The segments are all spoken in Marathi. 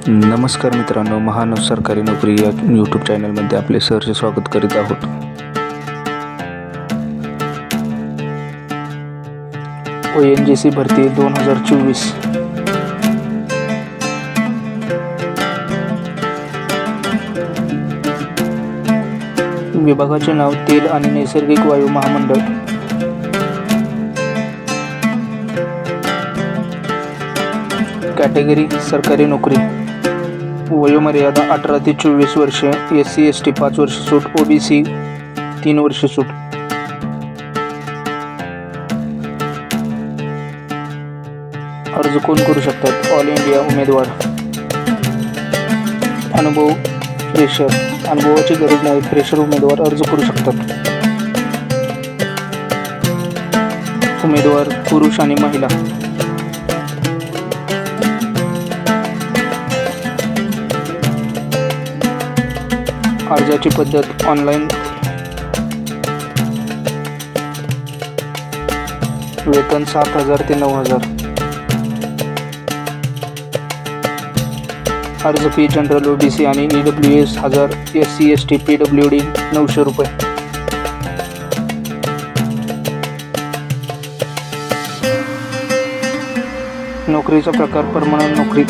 नमस्कार मित्रांनो, महान सरकारी नोकरी या यूट्यूब चॅनलमध्ये आपले सहर्ष स्वागत करीत आहोत. ONGC भरती 2024. विभागाचे नाव तेल आणि नैसर्गिक वायू महामंडळ. कॅटेगरी सरकारी नोकरी. वयोमर्यादा 18 ते 24 वर्षे. SC ST 5 वर्ष सूट. OBC 3 वर्ष सूट. अर्ज कोण करू शकतात? ऑल इंडिया उमेदवार. अनुभव फ्रेशर. अनुभवाची गरज नाही, फ्रेशर उमेदवार अर्ज करू शकतात. उमेदवार पुरुष आणि महिला. अर्जाची पद्धत ऑनलाईन. वेतन 7,000 ते 9,000. अर्ज फी जनरल OBC आणि EWS 1000. SC ST PWD 900 रुपये. नोकरीचा प्रकार परमनंट नोकरी.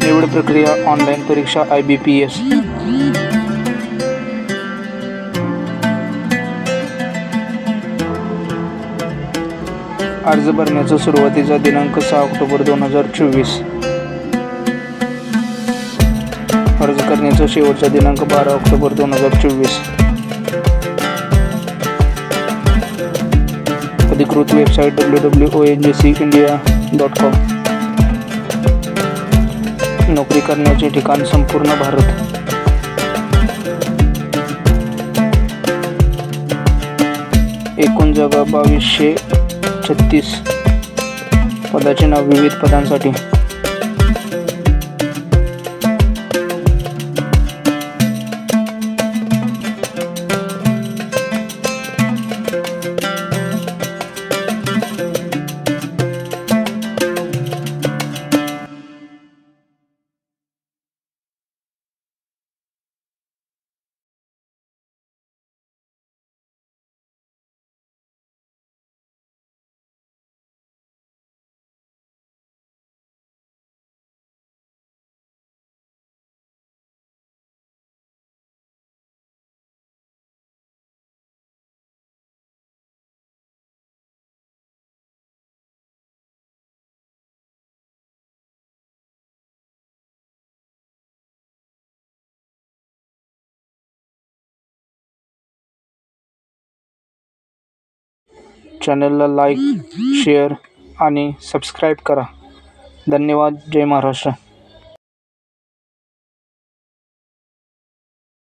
निवड प्रक्रिया ऑनलाईन. परीक्षा IBPS. अर्ज भरण्याचा सुरुवातीचा दिनांक 6 ऑक्टोबर 2024. अर्ज करण्याचा शेवटचा दिनांक 12 ऑक्टोबर 2024. अधिकृत वेबसाईट www.ongcindia.com. नोकरी करण्याचे ठिकाण संपूर्ण भारत. एकूण जागा 2236. पदाचे नाव विविध पदांसाठी. चॅनलला लाईक, शेअर आणि सबस्क्राईब करा. धन्यवाद. जय महाराष्ट्र.